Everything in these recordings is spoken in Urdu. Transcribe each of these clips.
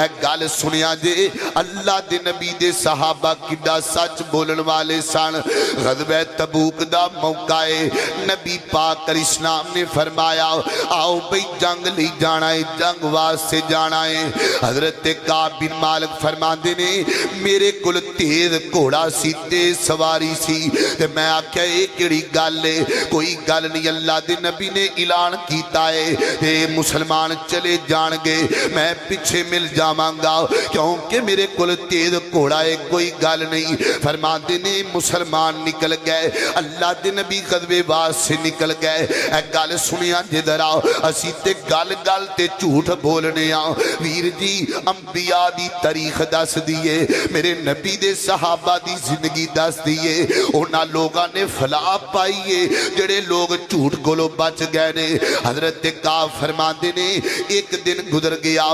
ایک گل سنیا جے اللہ دے نبی دے صحابہ کڈا سچ بولن والے سن۔ غزوہ تبوک دا موقع ہے، نبی پاک علیہ السلام نے فرمایا آؤ بھئی جنگ لی جانا ہے، جنگ واسطے جانا ہے۔ حضرت کعب بن مالک فرماندے نے میرے کول تیز گھوڑا سی، تیز سواری سی، تے میں آکھیا اے کیڑی گل ہے؟ کوئی گل نہیں، اللہ دے نبی نے اعلان کیتا ہے اے مسلمان چلے جان گے، میں پیچھے مل جا مانگا کیونکہ میرے کل تیز گھوڑا ہے، کوئی گل نہیں۔ فرماندے نے مسلمان نکل گئے، اللہ دے نبی غزوے باز سے نکل گئے۔ اے گل سنیا جدر آؤ، اسی تے گل گل تے جھوٹ بولنے آؤ۔ ویر جی انبیاء دی تاریخ دس دیئے، میرے نبی دے صحابہ دی زندگی دس دیئے، اونا لوگاں نے فلاح پائیے جڑے لوگ جھوٹ گولو بچ گئے نے۔ حضرت کعب فرماندے نے ایک دن گزر گیا،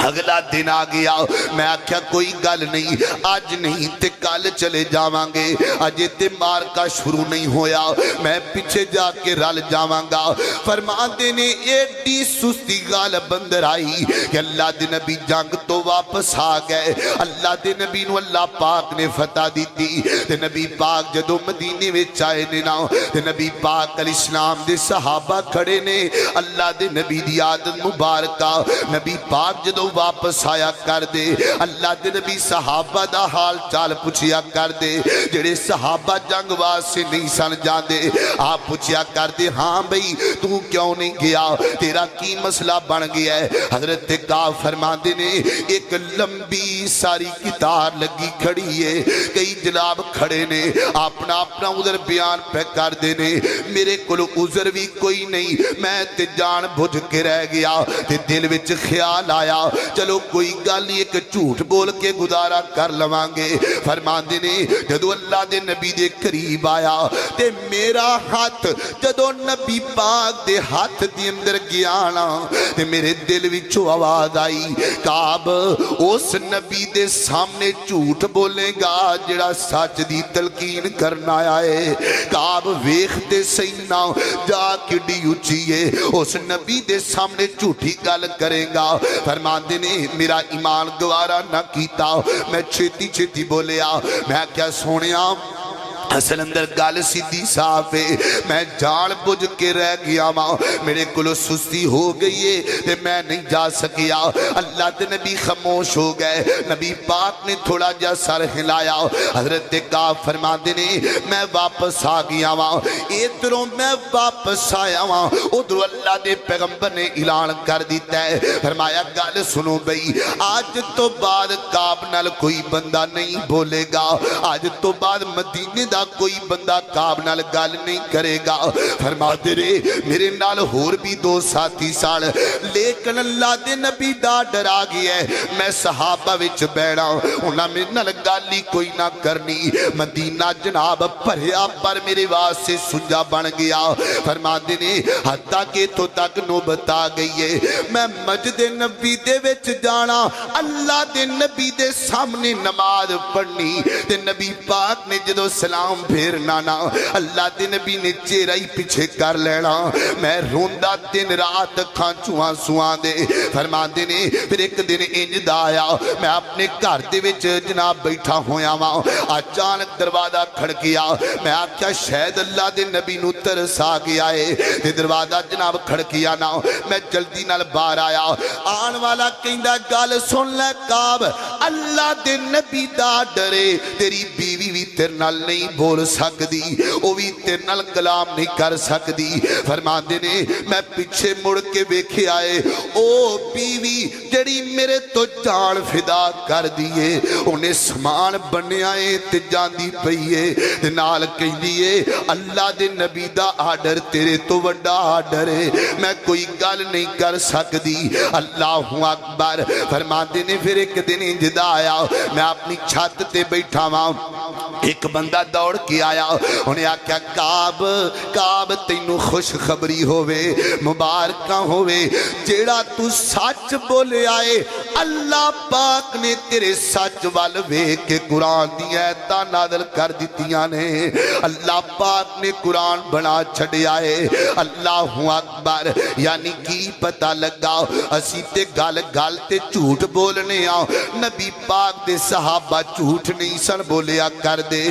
اگلا دن آ گیا، میں آکھیا کوئی گل نہیں، آج نہیں تے کل چلے جاواں گے، اجے تے مارکا شروع نہیں ہویا، میں پیچھے جا کے رل جاواں گا۔ فرماندے نے ایڈی سستی گال بندر آئی کہ اللہ دے نبی جنگ تو واپس آ گئے، اللہ دے نبی نو اللہ پاک نے فتح دیتی۔ تے نبی پاک جدو مدینے وچ آئے نے نا، تے نبی پاک علیہ السلام دے صحابہ کھڑے نے، اللہ دے نبی دی عادت مبارکہ، نبی پاک جدو واپس آیا کر دے، اللہ دے نبی صحابہ دا حال چال پوچھیا کر دے، جڑے صحابہ جنگ واسطے نہیں سن جاندے، آپ پوچھیا کر دے ہاں بھئی تو کیوں نہیں گیا، تیرا کی مسئلہ بن گیا ہے؟ حضرت کعب فرماندے نے ایک لمبی ساری کتار لگی کھڑی ہے، کئی جناب کھڑے نے، اپنا اپنا عذر بیان پہ کر دے نے، میرے کل عذر بھی کوئی نہیں، میں تے جان بجھ کے رہ گیا، تے دل وچ خیال آیا چلو کوئی گل ایک جھوٹ بول کے گزارا کر لوانگے۔ فرماندے نے جدو اللہ دے نبی دے قریب آیا تے میرا ہاتھ جدو نبی پاک دے ہاتھ دی اندر گیانا تے میرے دل وچوں آواز آئی کعب اس نبی دے سامنے جھوٹ بولے گا جڑا سچ دی تلقین کرنا آئے؟ کعب ویخ دے سینا جا کڈی اچھی ہے، اس نبی دے سامنے جھوٹی گل کرے گا۔ فرماندے نے میرا ایمان گوارا نہ کیتا، میں چھتی چھتی بولیا، میں کیا سونیا اصل اندر گال سیدھی صاف ہے، میں جان بجھ کے رہ گیا ماں، میرے کلو سستی ہو گئی ہے تے میں نہیں جا سکیا۔ اللہ دے نبی خاموش ہو گئے، نبی پاک نے تھوڑا جا سر ہلایا، حضرت کعب فرماندے نے میں واپس آ گیا ماں، ادھروں میں واپس آیا ماں، ادھروں اللہ دے پیغمبر نے اعلان کر دیتا ہے، فرمایا گل سنو بھئی آج تو بعد کعب نال کوئی بندہ نہیں بولے گا، آج تو بعد مدینے دا کوئی بندہ کعب نال گل نہیں کرے گا۔ فرماتے رہے میرے نال ہور بھی دو ساتھی سال، لیکن اللہ دے نبی دا ڈرا گیا ہے، میں صحابہ وچ بیڑا انہاں میں نال گالی کوئی نہ کرنی، مدینہ جناب پریا پر میرے واسطے سنجا بن گیا۔ فرماتے نے حتیٰ کہ تو تک نوبت آ گئی ہے میں مسجد نبی دے وچ جانا، اللہ دے نبی دے سامنے نماز پڑھنی، تے نبی پاک نے جدو سلام پھیرنا نا اللہ دے نبی نے چہرہ ہی پیچھے کر لینا، میں روندہ دن رات کھانچواں سواں دے۔ فرماندے نے پھر ایک دن انج دا آیا، میں اپنے گھر دے وچ جناب بیٹھا ہویا ماں، اچانک دروازہ کھڑکیا، میں آکھیا شاید اللہ دے نبی نو ترس آ گیا ہے، تے دروازہ جناب کھڑکیا نا، میں جلدی نال باہر آیا، آن والا کہندا گل سن لے کعب، اللہ دے نبی دا ڈرے تیری بیوی بھی تیرے نال نہیں بول سکدی، او بھی تیرے نال کلام نہیں کر سکدی۔ فرماندے نے میں پیچھے مڑ کے ویکھے آئے، او بیوی جڑی میرے تو جان فدا کر دیئے، انہیں سامان بنیا ہے تے جاندی پئیے، تے نال کہندیے اللہ دے نبی دا آرڈر تیرے تو وڈا آرڈر ہے، میں کوئی گل نہیں کر سکدی۔ اللہ اکبر۔ فرماندے نے پھر ایک دن انجدہ آیا، میں اپنی چھت تے بیٹھا ماں، ایک بندہ دوڑ کے آیا، انہیں آکھیا کعب تینوں خوش خبری ہوئے، مبارکاں ہوئے، جیڑا تو سچ بولے آئے اللہ پاک نے تیرے سچ وال ویکھ کے قرآن دی آیتاں نازل کر دتیاں نے اللہ پاک نے قرآن بنا چھڑیا ہے اللہ اکبر یعنی کی پتہ لگا اسی تے گل گل تے جھوٹ بولنے آؤ نبی پاک دے صحابہ جھوٹ نہیں سن بولیا کر دے